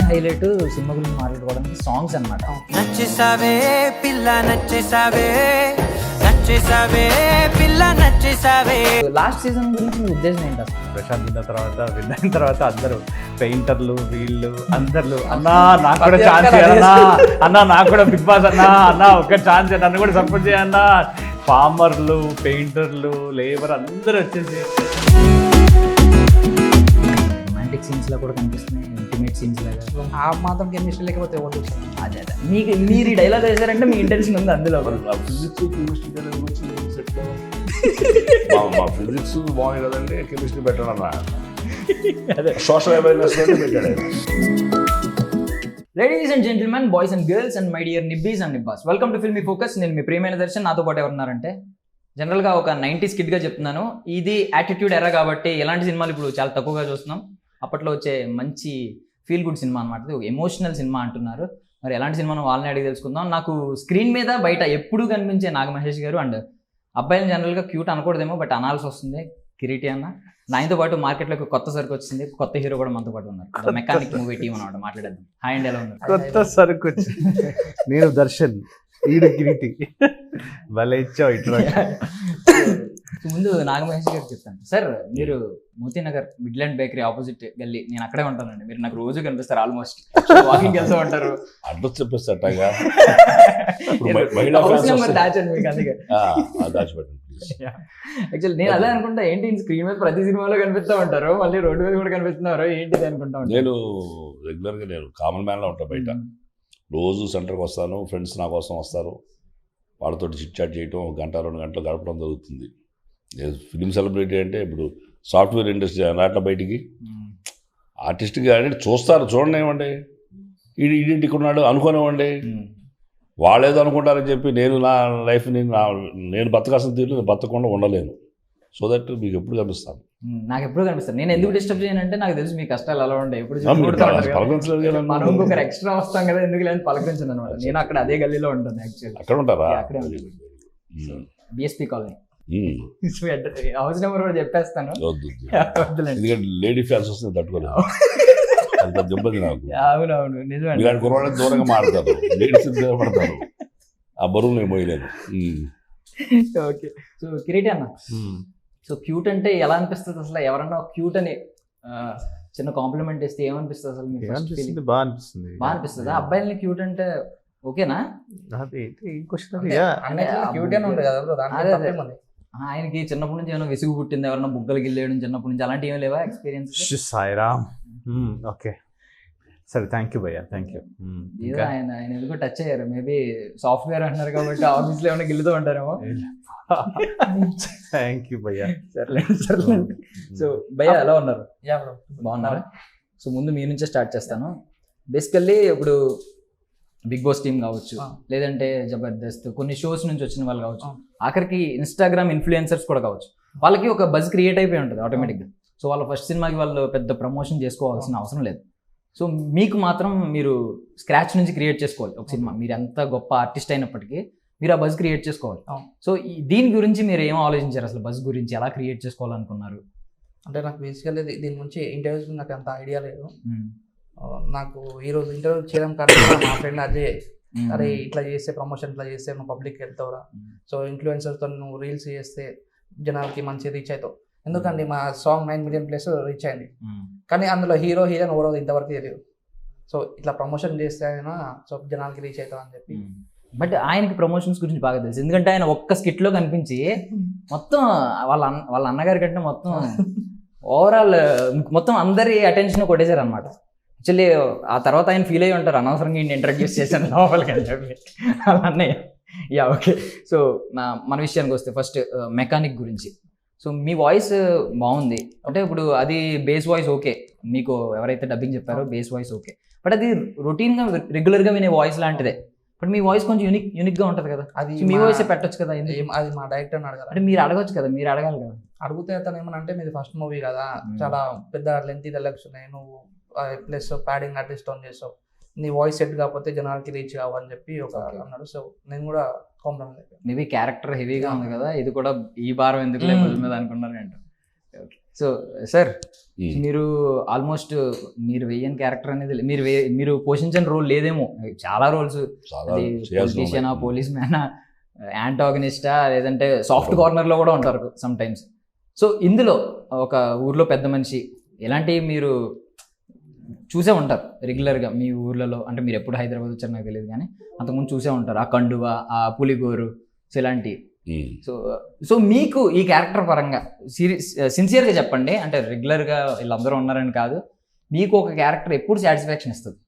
Highlight cinema గురించి మాట్లాడుకోవడానికి songs అనమాట. నచ్చేసావే పిల్ల నచ్చేసావే, నచ్చేసావే పిల్ల నచ్చేసావే. లాస్ట్ సీజన్ గురించి మీ ఉద్దేశం ఏంటి అసలు? ప్రశాంత్ విన్ అయిన తర్వాత అందరూ పెయింటర్లు వీళ్ళు అందరు అన్నా నాకు కూడా ఛాన్స్ ఇవ్వాలన్నా, అన్నా నాకు కూడా బిగ్ బాస్ అన్నా ఒక ఛాన్స్ నన్ను కూడా సపోర్ట్ చేయన్నా. ఫార్మర్లు, పెయింటర్లు, లేబర్ అందరూ వచ్చేసి రొమాంటిక్ సీన్స్ లా కూడా కనిపిస్తున్నాయి, ఇంటిమేట్ సీన్స్ లాగా. ఆ మాత్రం కెమిస్ట్రీ లేకపోతే ఎవరు అదే మీకు మీరు ఈ డైలాగ్ వేసారంటే మీ ఇంటెన్షన్ ఉంది అందులో. ఫిజిక్స్ కెమిస్ట్రీ మా ఫిజిక్స్ బాగుంది కదండి, కెమిస్ట్రీ బెటర్ అన్న. సోషల్ అవేర్నెస్ పెట్టాడు. Ladies and gentlemen, boys and girls and my dear నిబ్బీస్ అండ్ నిబ్బాస్, వెల్కమ్ టు ఫిల్మీ ఫోకస్. నేను మీ ప్రియమైన దర్శన్. నాతో పాటు ఎవరున్నారంటే జనరల్గా ఒక 90s కిడ్గా చెప్తున్నాను, ఇది యాటిట్యూడ్ ఎరా కాబట్టి ఎలాంటి సినిమాలు ఇప్పుడు చాలా తక్కువగా చూస్తున్నాం. అప్పట్లో వచ్చే మంచి ఫీల్ గుడ్ సినిమా అనమాట, ఇది ఒక ఎమోషనల్ సినిమా అంటున్నారు. మరి ఎలాంటి సినిమాను వాళ్ళని అడిగి తెలుసుకుందాం. నాకు స్క్రీన్ మీద బయట ఎప్పుడూ కనిపించే నాగ మహేష్ గారు, అండ్ అబ్బాయిలు జనరల్గా క్యూట్ అనకూడదేమో బట్ అనాల్సి వస్తుంది, కిరీటి అన్న. నాయనతో పాటు మార్కెట్లో ఒక కొత్త సరుకు వచ్చింది, కొత్త హీరో కూడా మనతో పాటు ఉన్నారు. మెకానిక్ మూవీ టీం అనమాట. మాట్లాడేద్దాం. హాయ్ అండి, ఎలా ఉన్నారు? కొత్త సరుకు వచ్చింది. నేను దర్శన్, ఈడు కిరీటి. భలే ఇచ్చావు ఇట్లా. ముందు నాగమహేష్ గారు చెప్తాను. సార్, మీరు మోతీనగర్ మిడ్లాండ్ బేకరీ ఆపోజిట్ గల్లీ, నేను అక్కడే ఉంటానండి. మీరు నాకు రోజు కనిపిస్తారు, ఆల్మోస్ట్ వాకింగ్ వెళ్తూ ఉంటారు. అడ్రస్ చెప్పేస్తాగా దాచండి మీకు, అందుకే యాక్చువల్లీ నేను అదే అనుకుంటా, ఏంటి స్క్రీన్ మీద ప్రతి సినిమాలో కనిపిస్తూ ఉంటారు, మళ్ళీ రోడ్డు మీద కూడా కనిపిస్తున్నారు, ఏంటిది అనుకుంటా ఉంటాను. నేను రెగ్యులర్గా నేను కామన్ మ్యాన్లో ఉంటాను. బయట రోజు సెంటర్కి వస్తాను, ఫ్రెండ్స్ నా కోసం వస్తారు, వాళ్ళతో చిట్ చాట్ చేయటం, 1 గంట 2 గంటలు గడపడం జరుగుతుంది. ఫిలిం సెలబ్రిటీ అంటే ఇప్పుడు సాఫ్ట్వేర్ ఇండస్ట్రీ రాట్ల బయటికి ఆర్టిస్ట్గా అంటే చూస్తారు, చూడండి ఏమండి ఈడింటి ఇక్కడ ఉన్నాడు అనుకోనివ్వండి. వాళ్ళేదో అనుకుంటారని చెప్పి నేను నా లైఫ్ని నేను బతకాల్సిన తీరు బతకకుండా ఉండలేను. సో దట్ మీకు ఎప్పుడు కనిపిస్తాను. నాకు ఎప్పుడు కనిపిస్తాను. నేను ఎందుకు డిస్టర్బ్ చేయను అంటే నాకు తెలుసు మీ కష్టాలు అలా ఉండే. ఇప్పుడు మనం ఇంకొకరు ఎక్స్ట్రా వస్తాం కదా, ఎందుకు లేని పలకరించాను అనమాట. నేను అక్కడ అదే గల్లీలో ఉంటాను యాక్చువల్లీ. అక్కడ ఉంటారా? అక్కడే బిఎస్పీ కాలనీ. హౌస్ నెంబర్ కూడా చెప్పేస్తాను. ఎందుకంటే లేడీ ఫ్యాన్స్ వస్తుంది తట్టుకోలేదు, అంత దెబ్బది నాకు. అవునవును, నిజమే. కుర్రాళ్ళకి దూరంగా మాడతారు, లేడీస్ పడతారు, ఆ బరువు నేను పోయలేదు. ఓకే, సో కిరీటి అన్న, సో క్యూట్ అంటే ఎలా అనిపిస్తుంది అసలు? ఎవరన్నా క్యూట్ అని చిన్న కాంప్లిమెంట్ ఇస్తే ఏమనిపిస్తుంది అసలు? బాగా అనిపిస్తుంది. బాగా అనిపిస్తుంది. అబ్బాయిలని క్యూట్ అంటే ఓకేనా? ఆయనకి చిన్నప్పటి నుంచి ఏమైనా విసుగు పుట్టింది, ఎవరైనా బుగ్గలు గిల్లేయడం చిన్నప్పటి నుంచి, అలాంటి ఏమీ లేవా ఎక్స్పీరియన్స్? సాయిరామ్. ఓకే సరే, థ్యాంక్ యూ భయ్యా, థ్యాంక్ యూ. ఆయన ఎందుకో టచ్ అయ్యారు, మేబీ సాఫ్ట్వేర్ అంటున్నారు కాబట్టి ఆఫీస్ లో ఏమైనా గిల్లుతూ ఉంటారేమో. థ్యాంక్ యూ భయ్యా. సర్లేండి. సో భయ్యా ఎలా ఉన్నారు? బాగున్నారా? సో ముందు మీ నుంచే స్టార్ట్ చేస్తాను. బేసికల్లీ ఇప్పుడు బిగ్ బాస్ టీమ్ కావచ్చు, లేదంటే జబర్దస్త్, కొన్ని షోస్ నుంచి వచ్చిన వాళ్ళు కావచ్చు, ఆఖరికి ఇన్స్టాగ్రామ్ ఇన్ఫ్లుయెన్సర్స్ కూడా కావచ్చు, వాళ్ళకి ఒక బజ్ క్రియేట్ అయిపోయి ఉంటుంది ఆటోమేటిక్గా. సో వాళ్ళ ఫస్ట్ సినిమాకి వాళ్ళు పెద్ద ప్రమోషన్ చేసుకోవాల్సిన అవసరం లేదు. సో మీకు మాత్రం మీరు స్క్రాచ్ నుంచి క్రియేట్ చేసుకోవాలి ఒక సినిమా. మీరు ఎంత గొప్ప ఆర్టిస్ట్ అయినప్పటికీ మీరు ఆ బజ్ క్రియేట్ చేసుకోవాలి. సో దీని గురించి మీరు ఏం ఆలోచించారు అసలు? బజ్ గురించి ఎలా క్రియేట్ చేసుకోవాలనుకున్నారు? అంటే నాకు బేసికల్లీ దీని గురించి ఇంటర్వ్యూస్ నాకు అంత ఐడియా లేదు. నాకు ఈరోజు ఇంటర్వ్యూ చేయడం కారణం మా ఫ్రెండ్ అజయ్, అరే ఇట్లా చేస్తే ప్రమోషన్ ఇట్లా చేస్తే నువ్వు పబ్లిక్కి వెళ్తావురా, సో ఇన్ఫ్లుయెన్సర్తో నువ్వు రీల్స్ చేస్తే జనాలకి మంచి రీచ్ అవుతావు. ఎందుకండి మా సాంగ్ 9 million ప్లస్ రీచ్ అయింది, కానీ అందులో హీరో హీరోయిన్ ఓవర్ ఇంతవరకు తెలియదు. సో ఇట్లా ప్రమోషన్ చేస్తే అయినా సో జనాలకి రీచ్ అవుతావు అని చెప్పి. బట్ ఆయనకి ప్రమోషన్స్ గురించి బాగా తెలుసు, ఎందుకంటే ఆయన ఒక్క స్కిట్లో కనిపించి మొత్తం వాళ్ళ అన్నగారి కంటే మొత్తం ఓవరాల్ మొత్తం అందరి అటెన్షన్ కొట్టేశారు అనమాట. యాక్చువల్లీ ఆ తర్వాత ఆయన ఫీల్ అయ్యి ఉంటారు, అనవసరంగా ఈయన ఇంట్రడ్యూస్ చేశాను లోపలికి అని చెప్పి అలా అన్నయ్య. యా ఓకే, సో మన విషయానికి వస్తే ఫస్ట్ మెకానిక్ గురించి. సో మీ వాయిస్ బాగుంది అంటే ఇప్పుడు అది బేస్ వాయిస్ ఓకే, మీకు ఎవరైతే డబ్బింగ్ చెప్పారో బేస్ వాయిస్ ఓకే, బట్ అది రొటీన్గా రెగ్యులర్గా వినే వాయిస్ లాంటిదే. బట్ మీ వాయిస్ కొంచెం యూనిక్గా ఉంటుంది కదా, అది మీ వాయిస్ పెట్టొచ్చు కదా. అది మా డైరెక్టర్ని అడగాలి అంటే మీరు అడగచ్చు కదా, మీరు అడగాలి కదా. అడిగితే అతను ఏమనంటే మీది ఫస్ట్ మూవీ కదా, చాలా పెద్ద లెంతీ డైలాగ్స్ ఉన్నాయి, నువ్వు ప్లస్ ప్యాడింగ్ ఆర్టిస్ట్ ఆన్ చేస్తావు, నీ వాయిస్ సెట్ కాకపోతే జనాలకి రీచ్ కావాలని చెప్పి ఒక అన్నాడు. సో నేను కూడా కాంప్రమైజ్ అయిపోయాను. మేబీ క్యారెక్టర్ హెవీగా ఉంది కదా, ఇది కూడా ఈ భారం ఎందుకు లేకపోతే మీద అనుకున్నారు అంటే. సో సార్ ఉమ్. మీరు ఆల్మోస్ట్ మీరు వేయని క్యారెక్టర్ అనేది మీరు పోషించిన రోల్ లేదేమో, చాలా రోల్స్, చాలా అది చేయాల్సిన పొలిటీషియనా, ఉన్నాయి. పోలీస్ మ్యానా, యాంటాగనిస్టా, లేదంటే సాఫ్ట్ కార్నర్ లో కూడా ఉంటారు సమ్ టైమ్స్. సో ఇందులో ఒక ఊర్లో పెద్ద మనిషి ఇలాంటివి మీరు చూసే ఉంటారు రెగ్యులర్గా మీ ఊర్లలో. అంటే మీరు ఎప్పుడు హైదరాబాద్ వచ్చారు నాకు తెలియదు, కానీ అంతకుముందు చూసే ఉంటారు. ఆ కండువ, ఆ పులిగోరు, సో ఇలాంటివి. ఉమ్. సో మీకు ఈ క్యారెక్టర్ పరంగా సిన్సియర్గా చెప్పండి, అంటే రెగ్యులర్గా వీళ్ళందరూ ఉన్నారని కాదు, మీకు ఒక క్యారెక్టర్ ఎప్పుడు సాటిస్ఫాక్షన్ ఇస్తుంది?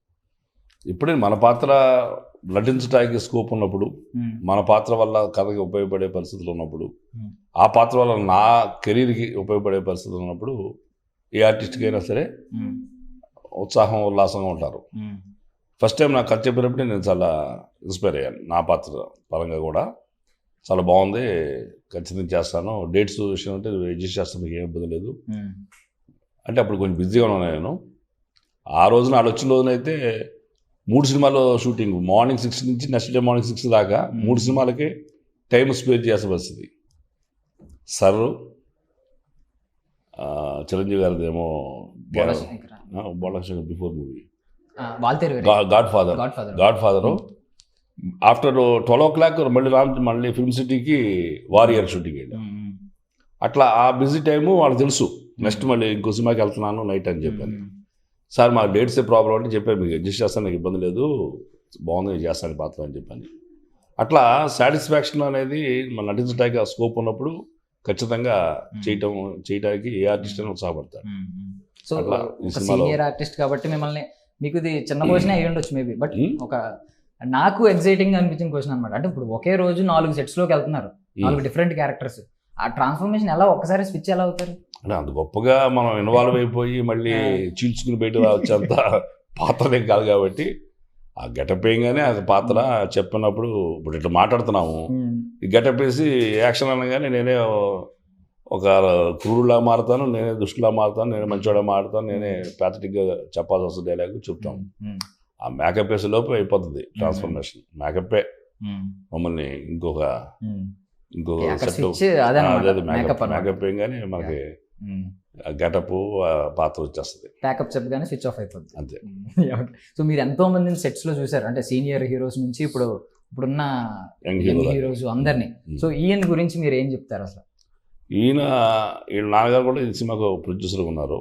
ఇప్పుడే మన పాత్ర నటించడానికి స్కోప్ ఉన్నప్పుడు, మన పాత్ర వల్ల కథకి ఉపయోగపడే పరిస్థితులు ఉన్నప్పుడు, ఆ పాత్ర వల్ల నా కెరీర్కి ఉపయోగపడే పరిస్థితులు ఉన్నప్పుడు ఏ ఆర్టిస్ట్కి అయినా సరే ఉత్సాహం ఉల్లాసంగా ఉంటారు. ఫస్ట్ టైం నాకు కథ చెప్పినప్పుడే నేను చాలా ఇన్స్పైర్ అయ్యాను. నా పాత్ర పరంగా కూడా చాలా బాగుంది, ఖచ్చితంగా చేస్తాను, డేట్స్ విషయం అంటే అడ్జస్ట్ చేస్తాను, మీకు ఏం ఇబ్బంది లేదు అంటే అప్పుడు కొంచెం బిజీగా ఉన్నాను నేను. ఆ రోజున వాళ్ళు వచ్చిన రోజునైతే 3 సినిమాలు షూటింగ్, మార్నింగ్ 6 నుంచి నెక్స్ట్ డే మార్నింగ్ 6 దాకా 3 సినిమాలకి టైం స్పేర్ చేయాల్సిన పరిస్థితి. సర్ చిరంజీవి గారిది ఏమో Bhola Shankar before movie Godfather. After 12 o'clock మళ్ళీ ఫిల్మ్ సిటీకి వారియర్ షూటింగ్ వెళ్ళాం. అట్లా ఆ బిజీ టైము వాళ్ళకి తెలుసు, నెక్స్ట్ మళ్ళీ ఇంకో సినిమాకి వెళ్తున్నాను నైట్ అని చెప్పాను. సార్ మా డేట్సే ప్రాబ్లం అంటే చెప్పాను, మీకు అడ్జస్ట్ చేస్తాను, నాకు ఇబ్బంది లేదు, బాగుంది, నేను చేస్తాను పాత్ర అని చెప్పాను. అట్లా సాటిస్ఫాక్షన్ అనేది మన నటించడానికి ఆ స్కోప్ ఉన్నప్పుడు ఖచ్చితంగా చేయడానికి ఏ ఆర్టిస్ట్ అయినా ఉత్సాహపడతాడు. సో సీనియర్ ఆర్టిస్ట్ కాబట్టి మిమ్మల్ని, మీకు ఇది చిన్న క్వశ్చన్ అయ్యి ఉండొచ్చు మేబీ, బట్ ఒక నాకు ఎగ్జైటింగ్ అనిపించిన క్వశ్చన్ అనమాట. అంటే ఇప్పుడు ఒకే రోజు 4 సెట్స్లోకి వెళ్తున్నారు, 4 డిఫరెంట్ క్యారెక్టర్స్, ఆ ట్రాన్స్ఫర్మేషన్ ఎలా ఒక్కసారి స్విచ్ ఎలా అవుతారు? అంటే అంత గొప్పగా మనం ఇన్వాల్వ్ అయిపోయి మళ్ళీ చీల్చుకుని బయట వచ్చేంత పాత్రలేం కాదు కాబట్టి ఆ గెటప్ వేయగానే అది పాత్ర చెప్పినప్పుడు, ఇప్పుడు ఇట్లా మాట్లాడుతున్నాము, ఈ గెటప్ వేసి యాక్షన్ అనగానే నేనే ఒక క్రూరులా మారుతాను, నేనే దుష్టులా మారుతాను, నేనే మంచివాడా మారుతాను, నేనే ప్యాథటిక్గా చెప్పాల్సి వస్తుంది, డైలాగ్ చెప్తాము. ఆ మేకప్ వేసే లోపు అయిపోతుంది ట్రాన్స్ఫర్మేషన్. మేకప్పే మమ్మల్ని ఇంకొక మేకప్ వేయగానే మనకి గెటప్ పాత్ర వచ్చేస్తుంది, ప్యాకప్ చెప్పగానే స్విచ్ ఆఫ్ అయిపోతుంది అంతే. సో మీరు ఎంతో మందిని సెట్స్ లో చూసారు, అంటే సీనియర్ హీరోస్ నుంచి ఇప్పుడున్న యంగ్ హీరోస్ అందరినీ. సో ఈయన గురించి మీరు ఏం చెప్తారు అసలు? వీళ్ళ నాన్నగారు కూడా ఈ సినిమాకు ప్రొడ్యూసర్గా ఉన్నారు.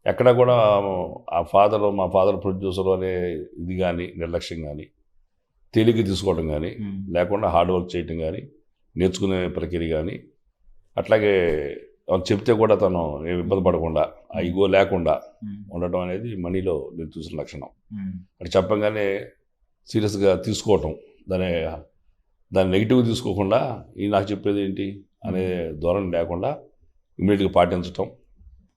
ఎక్కడ కూడా మా ఫాదర్ ప్రొడ్యూసర్ అనే ఇది కానీ, నిర్లక్ష్యం కానీ, తేలిక తీసుకోవడం కానీ లేకుండా హార్డ్ వర్క్ చేయటం కానీ, నేర్చుకునే ప్రక్రియ కానీ, అట్లాగే చెప్తే కూడా తను ఏమి ఇబ్బంది పడకుండా, ఆ ఈగో లేకుండా ఉండటం అనేది మనీలో నేను చూసిన లక్షణం. అంటే చెప్పంగానే సీరియస్గా తీసుకోవటం, దాన్ని నెగిటివ్గా తీసుకోకుండా ఈ నాకు చెప్పేది ఏంటి అనే ధోరణి లేకుండా ఇమ్మీడియట్గా పాటించటం.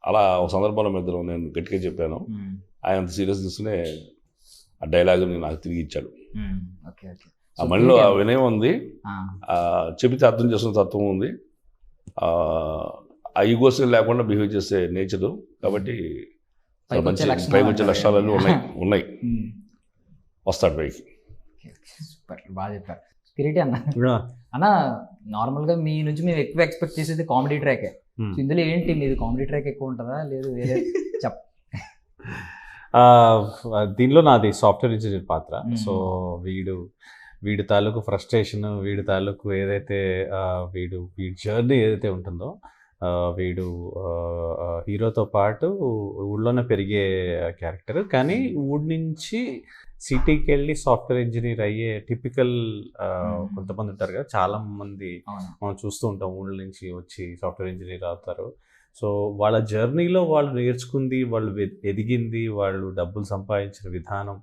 అలా ఒక సందర్భంలో ఇద్దరు నేను గట్టిగా చెప్పాను, ఆయన అంత సీరియస్ తీసుకునే ఆ డైలాగుని నాకు తిరిగి ఇచ్చాడు. ఆ మనీలో ఆ వినయం ఉంది, చెబితే అర్థం చేసుకునే తత్వం ఉంది, ఆ ఈగోస్ లేకుండా బిహేవ్ చేసే నేచరు. కాబట్టి మంచి పైకి వచ్చే లక్షణాలన్నీ ఉన్నాయి. వస్తాడు పైకి. బాగా చెప్పారు. స్పిరిటీ అన్న నార్మల్గా మీ నుంచి మేము ఎక్కువ ఎక్స్పెక్ట్ చేసేది కామెడీ ట్రాకే. ఇందులో ఏంటి మీది కామెడీ ట్రాక్ ఎక్కువ ఉంటుందా లేదు వేరే? దీనిలో నాది సాఫ్ట్వేర్ ఇంజనీర్ పాత్ర. సో వీడి తాలూకు ఫ్రస్ట్రేషన్, వీడి తాలూకు ఏదైతే వీడి జర్నీ ఏదైతే ఉంటుందో, వీడు హీరోతో పాటు ఊళ్ళోనే పెరిగే క్యారెక్టర్, కానీ ఊడి నుంచి సిటీకి వెళ్ళి సాఫ్ట్వేర్ ఇంజనీర్ అయ్యే టిపికల్ కొంతమంది ఉంటారు కదా, చాలా మంది మనం చూస్తూ ఉంటాం ఊళ్ళ నుంచి వచ్చి సాఫ్ట్వేర్ ఇంజనీర్ అవుతారు. సో వాళ్ళ జర్నీలో వాళ్ళు నేర్చుకుంది, వాళ్ళు ఎదిగింది, వాళ్ళు డబ్బులు సంపాదించిన విధానం,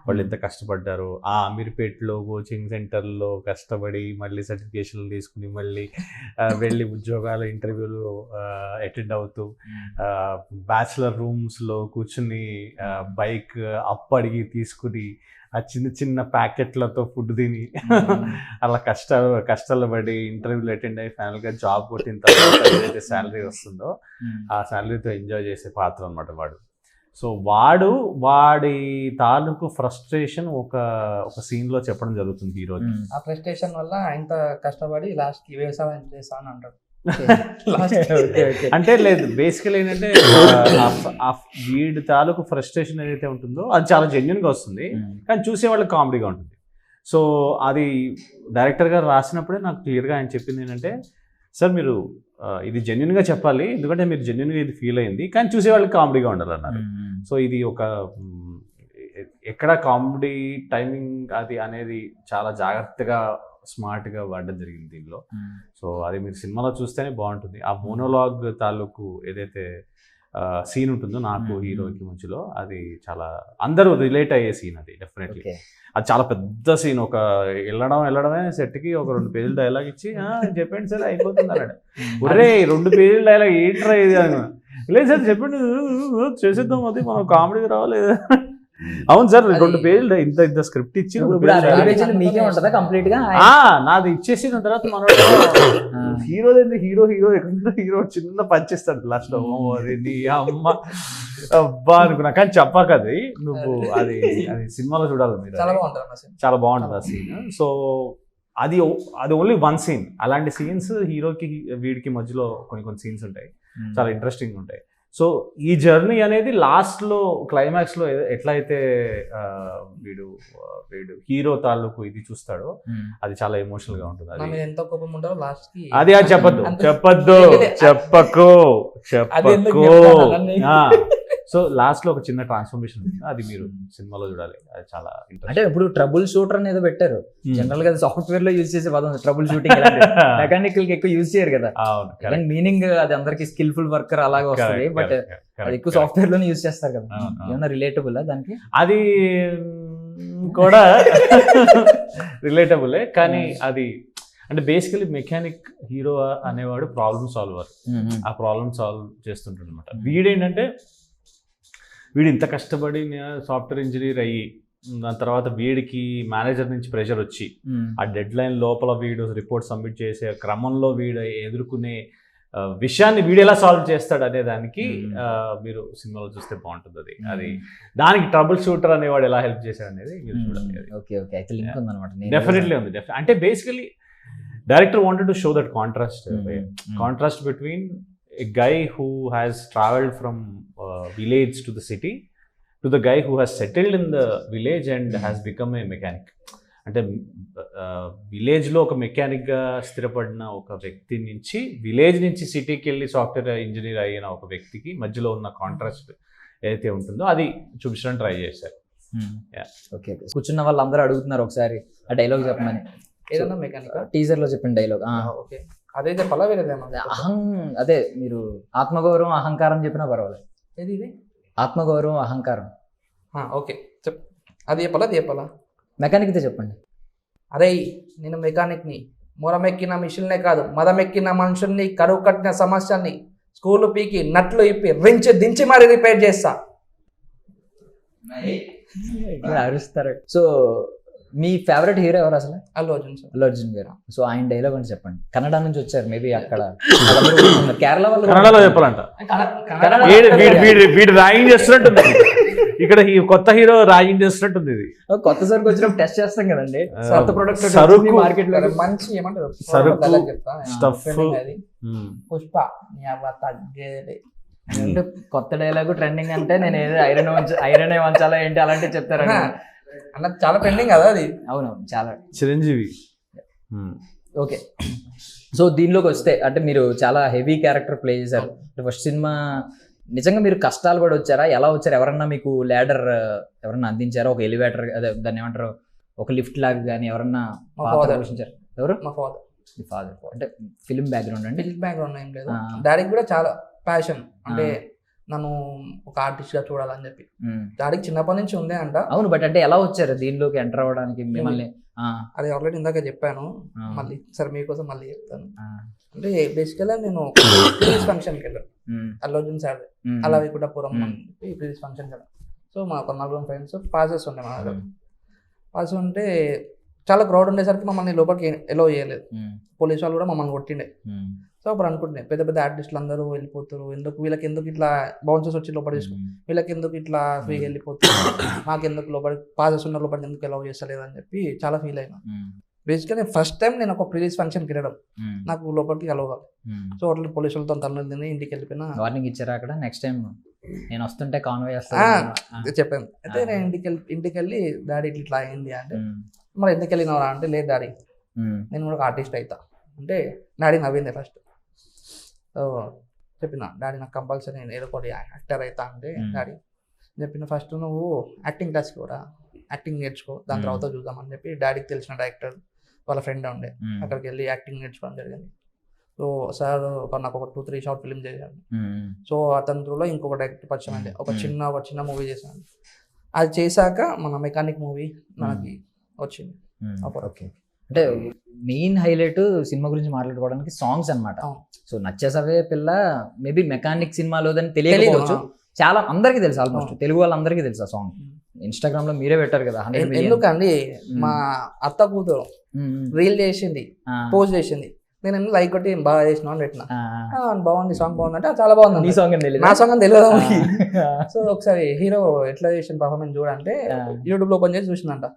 వాళ్ళు ఎంత కష్టపడ్డారు, ఆ అమీర్పేటలో కోచింగ్ సెంటర్లో కష్టపడి మళ్ళీ సర్టిఫికేషన్లు తీసుకుని మళ్ళీ వెళ్ళి ఉద్యోగాల ఇంటర్వ్యూలు అటెండ్ అవుతూ, బ్యాచిలర్ రూమ్స్లో కూర్చుని బైక్ అప్పు అడిగి తీసుకుని ఆ చిన్న చిన్న ప్యాకెట్లతో ఫుడ్ తిని అలా కష్టాలు పడి ఇంటర్వ్యూలు అటెండ్ అయ్యి ఫైనల్గా జాబ్ కొట్టిన తర్వాత ఏదైతే శాలరీ వస్తుందో ఆ శాలరీతో ఎంజాయ్ చేసే పాత్ర అనమాట వాడు. సో వాడి తాలూకు ఫ్రస్ట్రేషన్ ఒక సీన్లో చెప్పడం జరుగుతుంది ఈరోజు. ఆ ఫ్రస్ట్రేషన్ వల్ల ఇంత కష్టపడి లాస్ట్కి వ్యవసాయం చేస్తాను అంటాడు. అంటే లేదు, బేసికల్ ఏంటంటే వీడి తాలూకు ఫ్రస్ట్రేషన్ ఏదైతే ఉంటుందో అది చాలా జెన్యున్గా వస్తుంది, కానీ చూసే వాళ్ళకి కామెడీగా ఉంటుంది. సో అది డైరెక్టర్ గారు రాసినప్పుడే నాకు క్లియర్గా ఆయన చెప్పింది ఏంటంటే, సార్ మీరు ఇది జెన్యున్గా చెప్పాలి, ఎందుకంటే మీరు జెన్యున్గా ఇది ఫీల్ అయింది, కానీ చూసే వాళ్ళకి కామెడీగా ఉండాలన్నారు. సో ఇది ఒక ఎక్కడ కామెడీ టైమింగ్ అది అనేది చాలా జాగ్రత్తగా స్మార్ట్గా వాడడం జరిగింది దీనిలో. సో అది మీరు సినిమాలో చూస్తేనే బాగుంటుంది. ఆ మోనోలాగ్ తాలూకు ఏదైతే సీన్ ఉంటుందో నాకు హీరోకి మధ్యలో, అది చాలా అందరూ రిలేట్ అయ్యే సీన్ అది డెఫినెట్లీ. అది చాలా పెద్ద సీన్, ఒక వెళ్ళడమే సెట్కి ఒక 2 పేజీల డైలాగ్ ఇచ్చి చెప్పండి సార్ అయిపోతుంది అన్నాడు. ఒరే 2 పేజీల డైలాగ్ ఏంట్రా ఇది అని, లేదు సార్ చెప్పండి చేసేద్దాం, అది మనం కామెడీ రావాలి. అవును సార్ 2 పేజీలు ఇంత స్క్రిప్ట్ ఇచ్చి కంప్లీట్ గా నాది ఇచ్చేసిన తర్వాత మనం హీరో హీరో చిన్న పంచేస్తాడు లాస్ట్ లో, నీ అమ్మ అబ్బా అనుకున్నా, కానీ చెప్పాక అది నువ్వు అది సినిమాలో చూడాలి మీరు, చాలా బాగుంటుంది ఆ సీన్. సో అది ఓన్లీ 1 సీన్. అలాంటి సీన్స్ హీరోకి వీడికి మధ్యలో కొన్ని సీన్స్ ఉంటాయి, చాలా ఇంట్రెస్టింగ్ ఉంటాయి. సో ఈ జర్నీ అనేది లాస్ట్లో క్లైమాక్స్లో ఎట్లయితే వీడు హీరో తాలూకు ఇది చూస్తాడో అది చాలా ఎమోషనల్ గా ఉంటుంది. అది ఎంత కోపం ఉంటారో లాస్ట్ కి అది చెప్పకు. సో లాస్ట్ లో ఒక చిన్న ట్రాన్స్ఫర్మేషన్ ఉంది, అది మీరు సినిమాలో చూడాలి, అది చాలా ఇంట్రెస్ట్. అంటే ఇప్పుడు ట్రబుల్ షూటర్ అనేది పెట్టారు, జనరల్ గా సాఫ్ట్వేర్ లో యూజ్ చేసే పదం ట్రబుల్ షూటింగ్, మెకానికల్ కి ఎక్కువ యూజ్ చేయరు కదా. అవును, మీనింగ్ అది అందరికి స్కిల్ఫుల్ వర్కర్ అలాగే వస్తుంది, బట్ అది ఎక్కువ సాఫ్ట్వేర్ లోనే యూజ్ చేస్తారు కదా. ఏమన్నా రిలేటబుల్ దానికి? అది కూడా రిలేటబులే, కానీ అది అంటే బేసికలీ మెకానిక్ హీరో అనేవాడు ప్రాబ్లమ్ సాల్వర్, ఆ ప్రాబ్లమ్ సాల్వ్ చేస్తుంటాడు అనమాట. వీడేంటంటే వీడు ఇంత కష్టపడి సాఫ్ట్వేర్ ఇంజనీర్ అయ్యి దాని తర్వాత వీడికి మేనేజర్ నుంచి ప్రెషర్ వచ్చి ఆ డెడ్ లైన్ లోపల వీడు రిపోర్ట్ సబ్మిట్ చేసే క్రమంలో వీడు ఎదుర్కొనే విషయాన్ని వీడు ఎలా సాల్వ్ చేస్తాడు అనే దానికి మీరు సినిమాలో చూస్తే బాగుంటుంది. అది దానికి ట్రబుల్ షూటర్ అనేవాడు ఎలా హెల్ప్ చేశాడు అనేది మీరు చూడాలి. డెఫినెట్లీ ఉంది. అంటే basically director wanted to show that contrast between a guy who has traveled from village to the city to the guy who has settled in the village and has become a mechanic. అంటే విలేజ్లో ఒక మెకానిక్గా స్థిరపడిన ఒక వ్యక్తి నుంచి village నుంచి సిటీకి వెళ్ళి సాఫ్ట్వేర్ ఇంజనీర్ అయిన ఒక వ్యక్తికి మధ్యలో ఉన్న కాంట్రాస్ట్ ఏదైతే ఉంటుందో అది చూపించడానికి ట్రై చేశారు. ఓకే, కూర్చున్న వాళ్ళందరూ అడుగుతున్నారు ఒకసారి ఆ డైలాగ్ చెప్పమని. ఏదన్నా మెకానిక్ టీజర్ లో చెప్పిన డైలాగ్. ఓకే, అదే చెప్పాలా వేరేదేమో? అదే మీరు ఆత్మగౌరవం అహంకారం చెప్పినా పర్వాలేదు. ఏది ఇది? ఆత్మగౌరవం అహంకారం. ఓకే చెప్, అది చెప్పాలా? మెకానిక్దే చెప్పండి. అరే నేను మెకానిక్ని, మొరమెక్కిన మిషన్లే కాదు మదమెక్కిన మనుషుల్ని, కరువు కట్టిన సమస్యల్ని స్కూలు పీకి నట్లు ఇప్పి రించి దించి మరీ రిపేర్ చేస్తా. అరుస్తారు. సో మీ ఫేవరెట్ హీరో ఎవరు అసలు? అల్లు అర్జున్ సార్. అల్లు అర్జున్ గారు. సో ఆయన డైలాగ్ అని చెప్పండి. కన్నడ నుంచి వచ్చారు, మేబీ అక్కడ కేరళ వాళ్ళు కన్నడలో చెప్పాలంట. వీడు రాయింగ్ చేస్తున్నట్టుంది ఇక్కడ, ఈ కొత్త హీరో రాయింగ్ చేస్తున్నట్టుంది. ఇది కొత్త సరుకు వచ్చినప్పుడు టెస్ట్ చేస్తాం కదండి, కొత్త ప్రొడక్ట్ సరుకు మార్కెట్ లో మంచి ఏమంటారు పుష్ప అంటే కొత్త డైలాగ్ ట్రెండింగ్ అంటే నేను ఏదో ఐరన్ వంచాలా ఏంటి అలాంటివి చెప్తారండి అన్న, చాలా ట్రెండింగ్ కదా అది. అవునవును, చాలా చిరంజీవి. ఓకే, సో దీనిలోకి వస్తే అంటే మీరు చాలా హెవీ క్యారెక్టర్ ప్లే చేశారు. ఫస్ట్ సినిమా నిజంగా మీరు కష్టాలు పడి వచ్చారా, ఎలా వచ్చారు? ఎవరన్నా మీకు ల్యాడర్ ఎవరన్నా అందించారా? ఒక ఎలివేటర్, అదే దాన్ని ఏమంటారు, ఒక లిఫ్ట్ లాగా కానీ ఎవరన్నా పోషించారు? ఎవరు? మా ఫాదర్. మీ ఫాదర్ అంటే ఫిల్మ్ బ్యాక్గ్రౌండ్ అండి? ఫిల్మ్ బ్యాక్గ్రౌండ్ ఏం లేదు, డాడీకి కూడా చాలా ప్యాషన్, అంటే నన్ను ఒక ఆర్టిస్ట్ గా చూడాలని చెప్పి డాడీకి చిన్నప్పటి నుంచి ఉందే అంట. అవును, బట్ అంటే ఎలా వచ్చారు దీనిలోకి ఎంటర్ అవ్వడానికి మిమ్మల్ని? అది ఆల్రెడీ ఇందాక చెప్పాను, మళ్ళీ సరే మీకోసం మళ్ళీ చెప్తాను. అంటే బేసికల్గా నేను ప్రీవియస్ ఫంక్షన్కి వెళ్ళాను, అల్లు అర్జున్ సార్ అలా వికుటపురం ప్రీవియస్ ఫంక్షన్కి వెళ్ళాను. సో మా ఒక 4 ఫ్రెండ్స్ పాసెస్ ఉండే, మా దగ్గర పాస్ ఉంటే చాలా క్రౌడ్ ఉండేసరికి మమ్మల్ని లోపలికి ఎలో చేయలేదు, పోలీస్ వాళ్ళు కూడా మమ్మల్ని కొట్టిండే. సో అప్పుడు అనుకుంటున్నాయి పెద్ద పెద్ద ఆర్టిస్టులు అందరూ వెళ్ళిపోతారు, వీళ్ళకి ఎందుకు ఇట్లా బౌన్సెస్ వచ్చి లోపల తీసుకుని, వీళ్ళకి ఎందుకు ఇట్లా ఫ్రీగా వెళ్ళిపోతారు, మాకెందుకు లోపలి పాసెస్ ఉన్న లోపలికి ఎందుకు ఎలవ్ చేస్తలేదు అని చెప్పి చాలా ఫీల్ అయినా. బేసిక్గా నేను ఫస్ట్ టైం నేను ఒక ప్రిలీజ్ ఫంక్షన్కి వెళ్ళడం నాకు లోపలికి కలవాలి. సో అట్లా పోలీసులతో తల్లి తిని ఇంటికి వెళ్ళిపోయినా. వార్నింగ్ ఇచ్చారా అక్కడ నెక్స్ట్ టైం నేను వస్తుంటే కాన్వే చెప్పాను. అయితే నేను ఇంటికి వెళ్ళి డాడీ ఇట్లా అయింది అంటే, మరి ఎందుకు వెళ్ళినవరా అంటే, లేదు డాడీ నేను కూడా ఒక ఆర్టిస్ట్ అవుతా అంటే, డాడీ నవ్వింది ఫస్ట్. సో చెప్పిన డాడీ నాకు కంపల్సరీ నేను ఏదో ఒకటి యాక్టర్ అవుతా అంటే, డాడీ చెప్పిన ఫస్ట్ నువ్వు యాక్టింగ్ క్లాస్కి కూడా యాక్టింగ్ నేర్చుకో, దాని తర్వాత చూద్దామని చెప్పి డాడీకి తెలిసిన డైరెక్టర్ వాళ్ళ ఫ్రెండ్ ఉండే, అక్కడికి వెళ్ళి యాక్టింగ్ నేర్చుకోవడం జరిగింది. సో సార్ నాకు ఒక 2-3 షార్ట్ ఫిల్మ్ చేశాను. సో అతని త్రూలో ఇంకొక డైరెక్టర్ పరిచయం అండి, ఒక చిన్న మూవీ చేశాను. అది చేశాక మన మెకానిక్ మూవీ మనకి వచ్చింది. ఓకే, అంటే మెయిన్ హైలైట్ సినిమా గురించి మాట్లాడుకోవడానికి సాంగ్స్ అన్నమాట. సో నచ్చేసవే పిల్ల మేబీ మెకానిక్ సినిమాలోదని తెలియకపోవచ్చు, చాలా అందరికీ తెలుసు, ఆల్మోస్ట్ తెలుగు వాళ్ళందరికీ తెలుసు ఆ సాంగ్. ఇన్స్టాగ్రామ్ లో మీరే పెట్టారు కదా. ఎందుకండి మా అత్త కూతురు రీల్ చేసింది, పోస్ట్ చేసింది, నేను లైక్ కొట్టి బాగా చేసిన అని పెట్టిన, బాగుంది సాంగ్ బాగుంది అంటే చాలా బాగుంది. నీ సాంగ్ తెలియదు, నా సాంగ్ అని తెలియదు. సో ఒకసారి హీరో ఎట్లా చేసిన పర్ఫార్మెన్స్ చూడంటే యూట్యూబ్ లో ఓపెన్ చేసి చూసిందంట,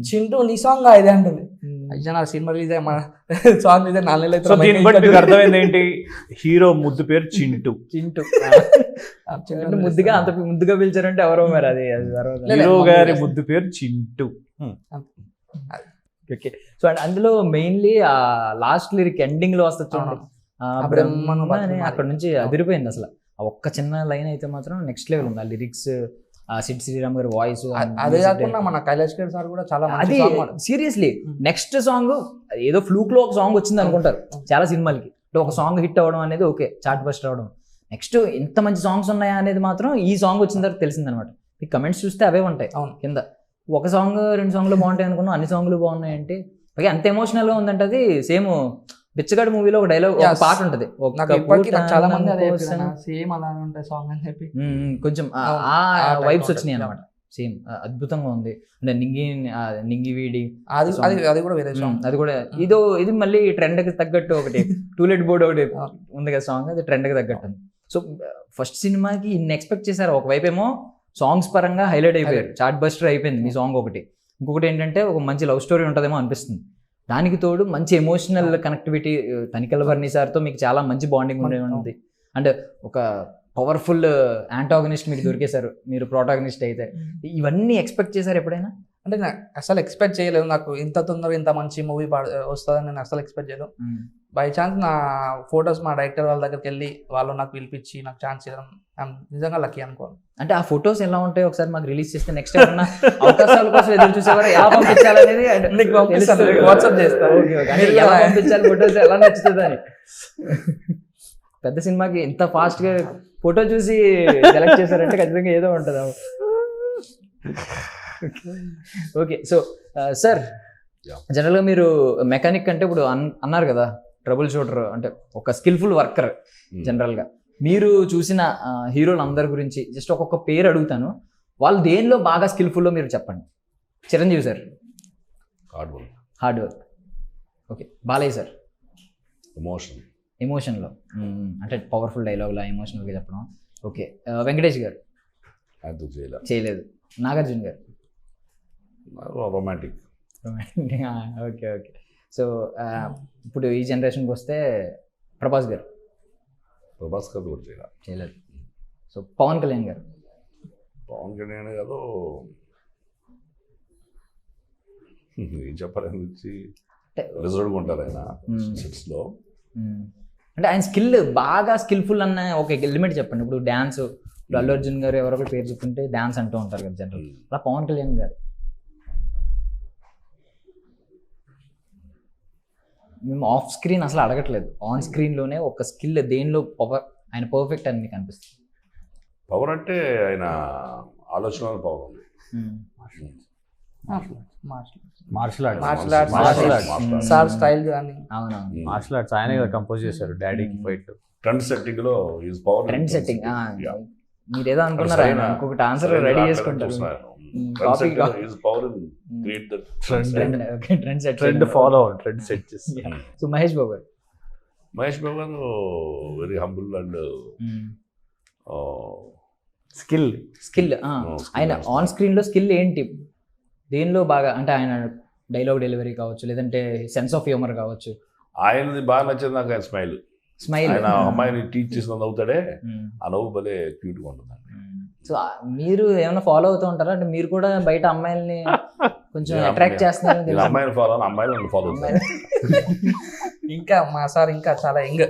చింటూ నీ సాంగ్ ఇదే అంటుంది. అయ్యా నా సినిమా రిలీజ్ అయ్యి మన సాంగ్ రిలీజ్ 4 నెలలు అయితే అర్థమైంది ఏంటి, హీరో ముద్దు పేరు చింటూ. ముద్దుగా అంత ముద్దుగా పిలిచారంటే ఎవరో మరి అది హీరో గారి ముద్దు పేరు చింటూ. ఓకే, సో అందులో మెయిన్లీ ఆ లాస్ట్ లిరిక్ ఎండింగ్ లో వస్తుంది చూడండి, అక్కడ నుంచి అదిరిపోయింది అసలు. ఆ ఒక్క చిన్న లైన్ అయితే మాత్రం నెక్స్ట్ లెవెల్ ఉంది. ఆ లిరిక్స్, సిడ్ శ్రీరామ్ గారి వాయిస్, అదే కాకుండా మన కైలాష్ ఖేర్ సార్ కూడా చాలా అది సీరియస్లీ నెక్స్ట్ సాంగ్ ఏదో ఫ్లూక్ లో ఒక సాంగ్ వచ్చింది అనుకుంటారు చాలా సినిమాలకి, ఒక సాంగ్ హిట్ అవ్వడం అనేది ఓకే, చార్ట్ బస్టర్ అవడం. నెక్స్ట్ ఇంత మంచి సాంగ్స్ ఉన్నాయా అనేది మాత్రం ఈ సాంగ్ వచ్చిన తర్వాత తెలిసిందనమాట. ఈ కమెంట్స్ చూస్తే అవే ఉంటాయి కింద, ఒక సాంగ్ 2 సాంగ్లు బాగుంటాయి అనుకున్నాం, అన్ని సాంగ్లు బాగున్నాయి అంటే ఓకే, అంత ఎమోషనల్ గా ఉందంటే అది సేమ్ బిచ్చగాడు మూవీలో ఒక డైలాగ్, ఒక పాట ఉంటది, చాలా మంది సేమ్ అలానే ఉంటాయి సాంగ్ అని చెప్పి కొంచెం ఆ వైబ్స్ వచ్చినాయి అనమాట. సేమ్ అద్భుతంగా ఉంది. అంటే నింగి వీడి అది కూడా వేరే సాంగ్, అది కూడా ఇది మళ్ళీ ట్రెండ్ కి తగ్గట్టు ఒకటి టూలెట్ బోర్డ్ ఒకటి ఉంది కదా సాంగ్, అది ట్రెండ్ కి తగ్గట్టు ఉంది. సో ఫస్ట్ సినిమాకి ఇన్ని ఎక్స్పెక్ట్ చేశారు. ఒకవైపు ఏమో సాంగ్స్ పరంగా హైలైట్ అయిపోయారు, చార్ట్ బస్టర్ అయిపోయింది మీ సాంగ్ ఒకటి. ఇంకొకటి ఏంటంటే ఒక మంచి లవ్ స్టోరీ ఉంటుందేమో అనిపిస్తుంది. దానికి తోడు మంచి ఎమోషనల్ కనెక్టివిటీ, తనికెళ్ళ భరణి సార్తో మీకు చాలా మంచి బాండింగ్ ఉండేది. అండ్ ఒక పవర్ఫుల్ యాంటాగనిస్ట్ మీకు దొరికేశారు, మీరు ప్రోటాగనిస్ట్ అయితే. ఇవన్నీ ఎక్స్పెక్ట్ చేశారు ఎప్పుడైనా? అంటే నాకు అసలు ఎక్స్పెక్ట్ చేయలేదు, నాకు ఇంత తొందరగా ఇంత మంచి మూవీ వస్తుందని నేను అసలు ఎక్స్పెక్ట్ చేయలేదు. బై ఛాన్స్ నా ఫొటోస్ మా డైరెక్టర్ వాళ్ళ దగ్గరికి వెళ్ళి వాళ్ళు నాకు పిలిపించి నాకు ఛాన్స్ ఇవ్వడం నిజంగా లక్కీ అనుకోను. అంటే ఆ ఫొటోస్ ఎలా ఉంటాయో ఒకసారి మాకు రిలీజ్ చేస్తే నెక్స్ట్ ఏమన్నా అవకాశాల కోసం ఎదురు చూసేవారు, ఎలా పంపించాలనేది వాట్సాప్ చేస్తాను, ఎలా పంపించాలి ఫొటోస్, ఎలా నచ్చుతుంది అని. పెద్ద సినిమాకి ఇంత ఫాస్ట్ గా ఫోటో చూసి సెలెక్ట్ చేశారంటే ఖచ్చితంగా ఏదో ఉంటుంది. ఓకే, సో సార్ జనరల్గా మీరు మెకానిక్ అంటే ఇప్పుడు అన్నారు కదా, ట్రబుల్ షూటర్ అంటే ఒక స్కిల్ఫుల్ వర్కర్. జనరల్గా మీరు చూసిన హీరోలు అందరి గురించి జస్ట్ ఒక్కొక్క పేరు అడుగుతాను, వాళ్ళు దేనిలో బాగా స్కిల్ఫుల్లో మీరు చెప్పండి. Chiranjeevi sir hard work, okay. Balayya sir ఎమోషన్లో అంటే పవర్ఫుల్ డైలాగ్లా ఎమోషనల్గా చెప్పడం, ఓకే. వెంకటేష్ గారు చేయలేదు. నాగార్జున గారు రొమాంటిక్. Okay okay. సో ఇప్పుడు ఈ జనరేషన్కి వస్తే ప్రభాస్ గారు కూడా చేయలేదు. సో పవన్ కళ్యాణ్ గారు కాదు, ఏం చెప్పాలని గురించి రిజర్వ్గా ఉంటారు ఆయన సెట్స్లో. అంటే ఆయన స్కిల్ బాగా స్కిల్ఫుల్ అన్న ఒక ఎలిమెంట్ చెప్పండి. ఇప్పుడు డ్యాన్స్, ఇప్పుడు అల్లు అర్జున్ గారు ఎవరొకరు పేరు చెప్పుకుంటే డ్యాన్స్ అంటూ ఉంటారు కదా జనరల్, అలా పవన్ కళ్యాణ్ గారు మేము ఆఫ్ స్క్రీన్ అసలు అడగట్లేదు, ఆన్ స్క్రీన్లోనే ఒక స్కిల్ దేనిలో పవర్ ఆయన పర్ఫెక్ట్ అని మీకు అనిపిస్తుంది? పవర్ అంటే ఆయన ఆలోచన పవర్ ఉంది. మార్షల్ ఆర్ట్స్ సార్ స్టైల్ కానీ. అవునవును, మార్షల్ ఆర్ట్స్ ఆయనే కదా కంపోజ్ చేశారు డాడీకి ఫైట్. ట్రెండ్ సెట్టింగ్ లో ఈజ్ పవర్. ట్రెండ్ సెట్టింగ్ మీరు ఏదో అనుకున్నారు, ఆయన ఇంకొకటి ఆన్సర్ రెడీ చేసుకుంటారు. ట్రెండ్ ఫాలో ట్రెండ్ సెట్ చేసి. సో మహేష్ బాబు గారు వెరీ హంబుల్ అండ్ స్కిల్ ఆయన ఆన్ స్క్రీన్ లో స్కిల్ ఏంటి, దేనిలో బాగా అంటే ఆయన డైలాగ్ డెలివరీ కావచ్చు, లేదంటే సెన్స్ ఆఫ్ హ్యూమర్ కావచ్చు. ఆయనది బాగా నచ్చింది నాకు, ఆయన స్మైల్. స్మైల్. ఆయన అమ్మాయిని టీచ్ చేసిన నవ్వుతాడే, ఆ నవ్వు భలే క్యూట్గా ఉంటుందండి. సో మీరు ఏమైనా ఫాలో అవుతూ ఉంటారా? అంటే మీరు కూడా బయట అమ్మాయిల్ని కొంచెం అట్రాక్ట్ చేస్తున్నారని నేను తెలుసు. అమ్మాయిని ఫాలో అని, అమ్మాయిని నన్ను ఫాలో అవుతాను. ఇంకా మా సార్ ఇంకా చాలా యంగ్,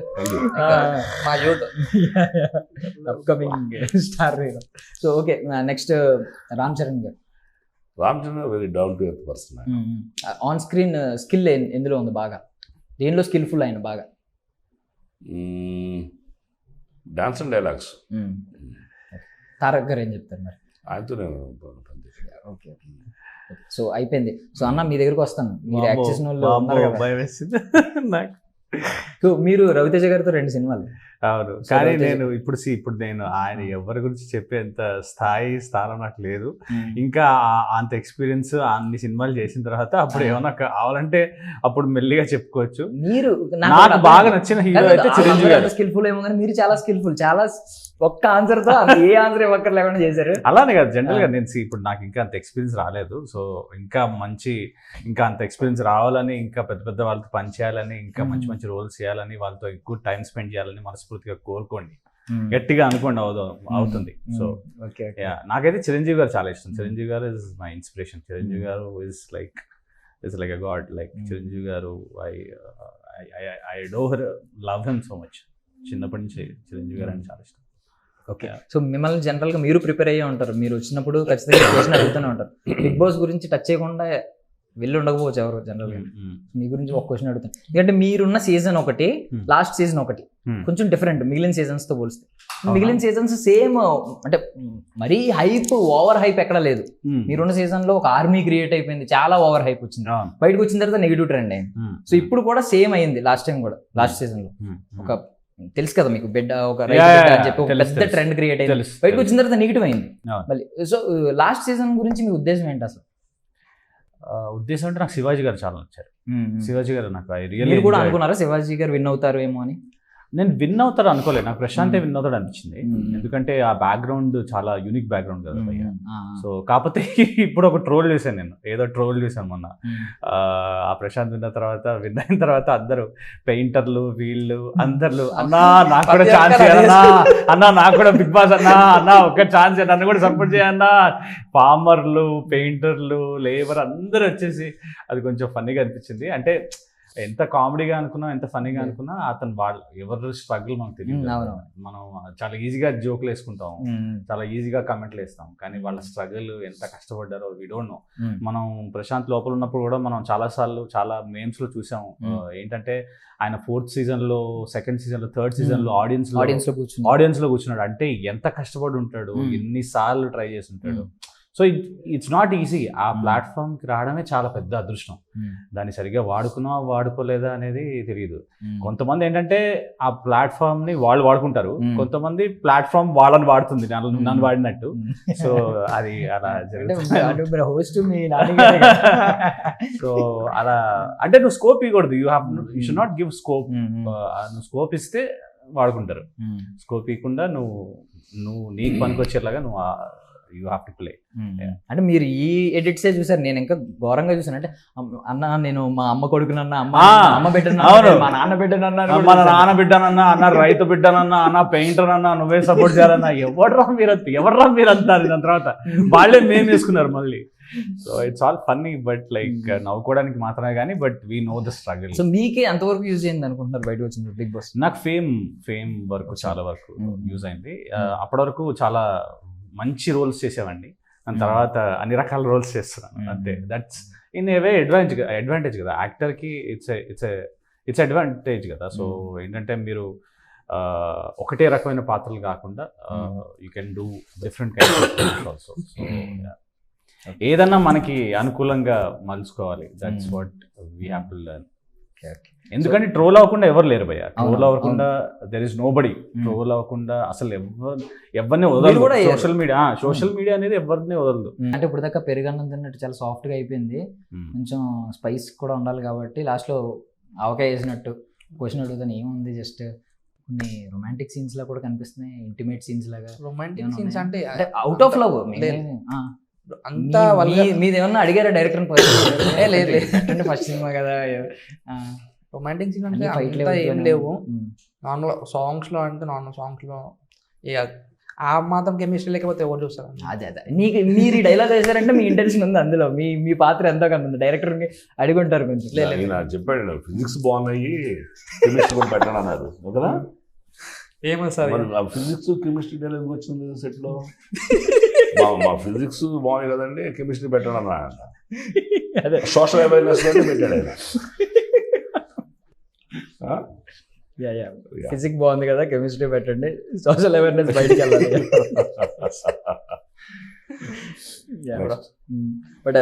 మా youth. Upcoming star hero. So okay, next Ram Charan garu. Ram Charan very down to earth person. On screen skill ఎందులో ఉంది బాగా? దేనిలో స్కిల్ఫుల్ ఆయన బాగా? Dance and dialogues. తారక్ గారు ఏం చెప్తారు మరి? ఆయనతో నేను పనిచేసాను. Okay okay. సో అయిపోయింది. సో అన్న మీ దగ్గరకు వస్తాను. మీరు యాక్ట్ చేసిన వాళ్ళు ఉన్నారు కదా. భయం వేసింది నాకు. సో మీరు రవితేజ గారితో 2 సినిమాలు. అవును, కానీ నేను ఇప్పుడు నేను ఆయన ఎవరి గురించి చెప్పేంత స్థానం నాకు లేదు. ఇంకా అంత ఎక్స్పీరియన్స్ అన్ని సినిమాలు చేసిన తర్వాత అప్పుడు ఏమన్నా కావాలంటే అప్పుడు మెల్లిగా చెప్పుకోవచ్చు. మీరు నాకు బాగా నచ్చిన హీరో అయితే చిరంజీవి గారు. స్కిల్ఫుల్ ఏమో కానీ మీరు చాలా స్కిల్ఫుల్, చాలా ఒక్క ఆన్సర్ తో ఏ ఆన్సర్ ఇవ్వక్కర్ లేకుండా చేశారు. అలానే కాదు, జనరల్ గా నేను ఇప్పుడు నాకు ఇంకా అంత ఎక్స్పీరియన్స్ రాలేదు. సో ఇంకా అంత ఎక్స్పీరియన్స్ రావాలని, ఇంకా పెద్ద పెద్ద వాళ్ళతో పనిచేయాలని, ఇంకా మంచి మంచి రోల్స్ చేయాలని, వాళ్ళతో ఎక్కువ టైం స్పెండ్ చేయాలని మనస్ఫూర్తిగా కోరుకోండి, గట్టిగా అనుకోండి, అవుతుంది. సో నాకైతే చిరంజీవి గారు చాలా ఇష్టం. Chiranjeevi garu is my inspiration. Chiranjeevi garu is like a god. Like Chiranjeevi garu, I adore, love him so much. చిన్నప్పటి నుంచి చిరంజీవి గారు అంటే చాలా ఇష్టం. ఓకే. సో మిమ్మల్ని జనరల్గా మీరు ప్రిపేర్ అయ్యే ఉంటారు. మీరు వచ్చినప్పుడు ఖచ్చితంగా క్వశ్చన్ అడుగుతూనే ఉంటారు. బిగ్ బాస్ గురించి టచ్ చేయకుండా వెళ్ళి ఉండకపోవచ్చు ఎవరు జనరల్గా. మీ గురించి ఒక క్వశ్చన్ అడుగుతాను. ఎందుకంటే మీరున్న సీజన్ ఒకటి, లాస్ట్ సీజన్ ఒకటి కొంచెం డిఫరెంట్ మిగిలిన సీజన్స్ తో పోలిస్తే. మిగిలిన సీజన్స్ సేమ్, అంటే మరీ హైప్, ఓవర్ హైప్ ఎక్కడ లేదు. మీరున్న సీజన్ లో ఒక ఆర్మీ క్రియేట్ అయిపోయింది, చాలా ఓవర్ హైప్ వచ్చింది. బయటకు వచ్చిన తర్వాత నెగిటివ్ ట్రెండ్ అయింది. సో ఇప్పుడు కూడా సేమ్ అయింది. లాస్ట్ టైం కూడా, లాస్ట్ సీజన్ లో ఒక తెలుసు కదా మీకు, బిడ్డ ఒక అని చెప్పి ఒక పెద్ద ట్రెండ్ క్రియేట్ అయింది. బయటకు వచ్చిన తర్వాత నెగిటివ్ అయింది మళ్ళీ. సో లాస్ట్ సీజన్ గురించి మీ ఉద్దేశం ఏంటి అసలు? ఉద్దేశం అంటే నాకు శివాజీ గారు చాలా నచ్చారు. శివాజీ గారు నాకు మీరు కూడా అనుకున్నారా శివాజీ గారు విన్ అవుతారు ఏమో అని? నేను విన్ అవుతాడు అనుకోలేదు, నాకు ప్రశాంతే విన్ అవుతాడు అనిపించింది. ఎందుకంటే ఆ బ్యాక్గ్రౌండ్ చాలా యూనిక్ బ్యాక్గ్రౌండ్ కదా భయ్య. సో కాకపోతే ఇప్పుడు ఒక ట్రోల్ చూసాను, నేను ఏదో ట్రోల్ చూసాను మొన్న. ఆ ప్రశాంత్ విన్ అయిన తర్వాత అందరూ పెయింటర్లు, వీళ్ళు అందరు అన్నా నాకు కూడా ఛాన్స్ ఇవ్వాలన్నా, అన్నా నాకు కూడా బిగ్ బాస్ అన్నా ఒక్క ఛాన్స్, నన్ను కూడా సపోర్ట్ చేయన్నా. ఫార్మర్లు, పెయింటర్లు, లేబర్ అందరూ వచ్చేసి అది కొంచెం ఫన్నీగా అనిపించింది. అంటే ఎంత కామెడీగా అనుకున్నా, ఎంత ఫన్నీగా అనుకున్నా, అతను ఎవరు స్ట్రగుల్ మనకు తెలియదు. మనం చాలా ఈజీగా జోకులు వేసుకుంటాం, చాలా ఈజీగా కమెంట్లు వేస్తాం, కానీ వాళ్ళ స్ట్రగుల్ ఎంత కష్టపడ్డారో వి డోంట్ నో. మనం ప్రశాంత్ లోపల ఉన్నప్పుడు కూడా మనం చాలాసార్లు చాలా మేమ్స్ లో చూసాం. ఏంటంటే ఆయన 4th సీజన్లో, 2nd సీజన్లో, 3rd సీజన్లో ఆడియన్స్ లో కూర్చున్నాడు. అంటే ఎంత కష్టపడి ఉంటాడు, ఎన్నిసార్లు ట్రై చేసి ఉంటాడు. So it's not easy. ఆ ప్లాట్ఫామ్కి రావడమే చాలా పెద్ద అదృష్టం. దాన్ని సరిగ్గా వాడుకోలేదా అనేది తెలియదు. కొంతమంది ఏంటంటే ఆ ప్లాట్ఫామ్ ని వాళ్ళు వాడుకుంటారు, కొంతమంది ప్లాట్ఫామ్ వాళ్ళని వాడుతుంది నన్ను వాడినట్టు. సో అది అలా జరుగుతుంది. సో అలా అంటే నువ్వు స్కోప్ ఇవ్వకూడదు. You should not give scope. నువ్వు స్కోప్ ఇస్తే వాడుకుంటారు, స్కోప్ ఇవ్వకుండా నువ్వు నీకు పనికొచ్చేలాగా నువ్వు యూ హ్యావ్ టు ప్లే. అంటే మీరు ఈ ఎడిట్సే చూసారు, నేను ఇంకా ఘోరంగా చూసాను. అంటే అన్న నేను మా అమ్మ కొడుకునన్నా, అమ్మ బిడ్డనన్నా, మా నాన్న బిడ్డనన్నా, మన నాన్న బిడ్డనన్నా, అన్న రైతు బిడ్డనన్నా, అన్న పెయింటర్ అన్నా, నువ్వే సపోర్ట్ చేయాలన్నా, ఎవర్రా మీరు అంటారు. దాని తర్వాత వాళ్ళే మేము వేసుకున్నారు మళ్ళీ. So it's all funny, but like నవ్వుకోవడానికి మాత్రమే కానీ, but we know the struggle. So మీకే ఎంతవరకు యూజ్ అయింది అనుకుంటున్నారు బయట వచ్చింది బిగ్ బాస్? నాకు ఫేమ్ వరకు చాలా వరకు యూజ్ అయింది. అప్పటి వరకు చాలా మంచి రోల్స్ చేసేవాడిని, దాని తర్వాత అన్ని రకాల రోల్స్ చేస్తున్నాను అంతే. That's in a way advantage కదా యాక్టర్కి. ఇట్స్ అడ్వాంటేజ్ కదా. సో ఏంటంటే మీరు ఒకటే రకమైన పాత్రలు కాకుండా you can do different kinds also. So ఏదన్నా మనకి అనుకూలంగా మలుచుకోవాలి. That's what we have to learn. ఎందుకంటే ట్రోల్ అవ్వకుండా ఎవరు లేరు భయ్య. ట్రోల్ అవ్వకుండా there is nobody. Troll అవ్వకుండా అసలు ఎవరిని వదలదు. సోషల్ మీడియా అనేది ఎవరిని వదలదు. అంటే ఇప్పుడు దాకా పెరుగన్నం తిన్నట్టు చాలా సాఫ్ట్ గా అయిపోయింది. కొంచెం స్పైస్ కూడా ఉండాలి కాబట్టి లాస్ట్ లో ఆవకాయ వేసినట్టు క్వశ్చన్ అడుగుతాను. ఏముంది, జస్ట్ కొన్ని రొమాంటిక్ సీన్స్ లా కూడా కనిపిస్తున్నాయి, ఇంటిమేట్ సీన్స్ లాగా. రొమాంటిక్ సీన్స్ అంటే అవుట్ ఆఫ్ లవ్ అంతా మీది ఏమన్నా అడిగారా డైరెక్టర్ లేదు. అంటే ఫస్ట్ సినిమా కదా రొమాంటిక్ సీన్ అంటే అన్ని fight అంతా లే ఏం అవుతాయి. లేవు. నార్మల్ సాంగ్స్లో అంటే నార్మల్ సాంగ్స్లో ఇక ఆ మాత్రం కెమిస్ట్రీ లేకపోతే ఎవరు చూస్తారు? అదే మీరు ఈ డైలాగ్ వేసారంటే మీ ఇంటెన్షన్ ఉంది అందులో, మీ పాత్ర ఎంతో కొంత డైరెక్టర్ అడిగి ఉంటారు కొంచెం. ఈయన చెప్పాడు ఫిజిక్స్ బాగున్నాయి కెమిస్ట్రీ కూడా పెట్టండి అన్నారు కదా. ఏమో సార్, ఫిజిక్స్ కెమిస్ట్రీ డైలాగ్ వచ్చింది సెట్ లో. మా ఫిజిక్స్ బాగుంది కదండి కెమిస్ట్రీ పెట్టండి అన్నాడు. అదే సోషల్ అవేర్నెస్ లోనే పెట్టాడు ఆయన. ఫిజిక్స్ బాగుంది కదా కెమిస్ట్రీ పెట్టండి, సోషల్ అవేర్నెస్ బయటికి వెళ్ళాలి. బట్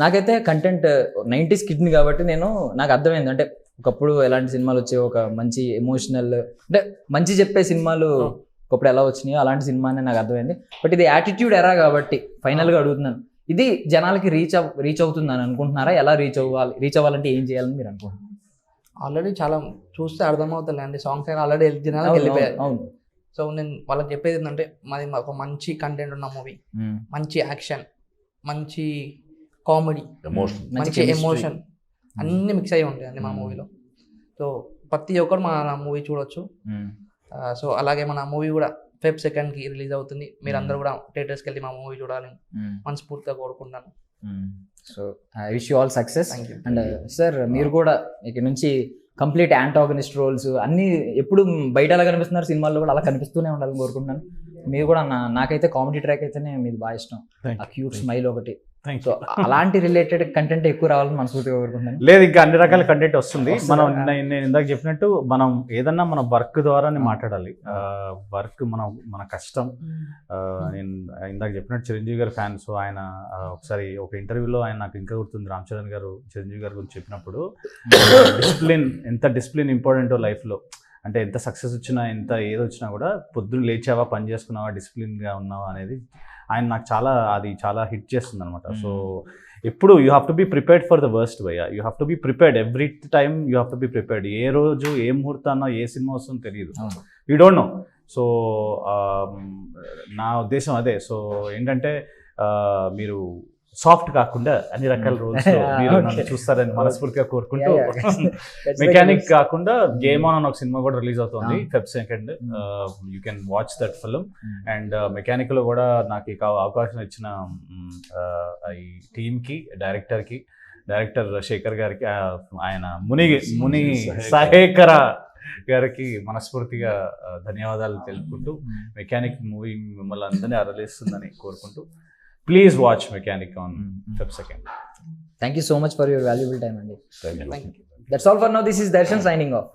నాకైతే కంటెంట్ 90s కిడ్ని కాబట్టి నాకు అర్థమైంది. అంటే ఒకప్పుడు ఎలాంటి సినిమాలు వచ్చాయి, ఒక మంచి ఎమోషనల్ అంటే మంచి చెప్పే సినిమాలు ఒకప్పుడు ఎలా వచ్చినాయో అలాంటి సినిమా అని నాకు అర్థమైంది. బట్ ఇది యాటిట్యూడ్ ఎరా కాబట్టి ఫైనల్గా అడుగుతున్నాను, ఇది జనాలకి రీచ్ అవుతుందని అనుకుంటున్నారా? ఎలా రీచ్ అవ్వాలంటే ఏం చేయాలని మీరు అనుకుంటున్నారు? ఆల్రెడీ చాలా చూస్తే అర్థమవుతుంది అండి, సాంగ్స్ అయినా ఆల్రెడీ జనాలకు వెళ్ళిపోయారు. అవును. సో నేను వాళ్ళకి చెప్పేది ఏంటంటే మాది ఒక మంచి కంటెంట్ ఉన్న మూవీ, మంచి యాక్షన్, మంచి కామెడీ, ఎమోషన్, మంచి ఎమోషన్ అన్నీ మిక్స్ అయ్యి ఉంటాయండి మా మూవీలో. సో ప్రతి ఒక్కరు మా మూవీ చూడొచ్చు. సో అలాగే మన మూవీ కూడా Feb 2కి రిలీజ్ అవుతుంది. మీరు అందరూ కూడా థియేటర్స్కి వెళ్ళి మా మూవీ చూడాలి మనస్ఫూర్తిగా కోరుకుంటాను. So I wish you all success. Thank you. And sir మీరు కూడా ఇక్కడ నుంచి కంప్లీట్ యాంటాగనిస్ట్ రోల్స్ అన్నీ ఎప్పుడు బయట ఎలా కనిపిస్తున్నారు సినిమాల్లో కూడా అలా కనిపిస్తూనే ఉండాలని కోరుకుంటున్నాను. మీరు కూడా నాకైతే కామెడీ ట్రాక్ అయితేనే మీది బాగా ఇష్టం, ఆ క్యూట్ స్మైల్ ఒకటి. సో అలాంటి రిలేటెడ్ కంటెంట్ ఎక్కువ రావాలని మనస్ఫూర్తిగా కోరుకుంటున్నాను. లేదు, ఇంకా అన్ని రకాల కంటెంట్ వస్తుంది. మనం నేను ఇందాక చెప్పినట్టు మనం ఏదన్నా మన వర్క్ ద్వారానే మాట్లాడాలి. వర్క్ మన కష్టం. నేను ఇందాక చెప్పినట్టు చిరంజీవి గారి ఫ్యాన్. సో ఆయన ఒకసారి ఒక ఇంటర్వ్యూలో ఆయన నాకు ఇంకా గుర్తుంది, రామ్ చరణ్ గారు చిరంజీవి గారి గురించి చెప్పినప్పుడు ఎంత డిసిప్లిన్ ఇంపార్టెంటో లైఫ్లో. అంటే ఎంత సక్సెస్ వచ్చినా ఎంత ఏది వచ్చినా కూడా పొద్దున్న లేచావా, పని చేసుకున్నావా, డిసిప్లిన్గా ఉన్నావా అనేది ఆయన నాకు చాలా హిట్ చేస్తుంది అనమాట. సో ఎప్పుడు you have to be prepared for the worst భయ్యా. You have to be prepared every time. You have to be prepared. ఏ రోజు ఏ ముహూర్తాన్నో ఏ సినిమా వస్తుందో తెలియదు. You don't know. సో నా ఉద్దేశం అదే. సో ఏంటంటే మీరు సాఫ్ట్ కాకుండా అన్ని రకాల రోల్స్ మీరు నన్ను చూస్తారని మనస్ఫూర్తిగా కోరుకుంటూ, మెకానిక్ కాకుండా గేమ్ ఆన్ అని ఒక సినిమా కూడా రిలీజ్ అవుతుంది Feb 2. You can watch that film. And mechanic లో కూడా నాకు ఈ అవకాశం ఇచ్చిన ఈ టీమ్కి, డైరెక్టర్ శేఖర్ గారికి, ఆయన ముని సహేకర గారికి మనస్ఫూర్తిగా ధన్యవాదాలు తెలుపుకుంటూ, మెకానిక్ మూవీ మిమ్మల్ని అందరినీ అరలేస్తుందని కోరుకుంటూ, please watch Mechanic on Feb 2. Thank you so much for your valuable time, Andy. Thank you. Thank you. That's all for now. This is Darshan signing off.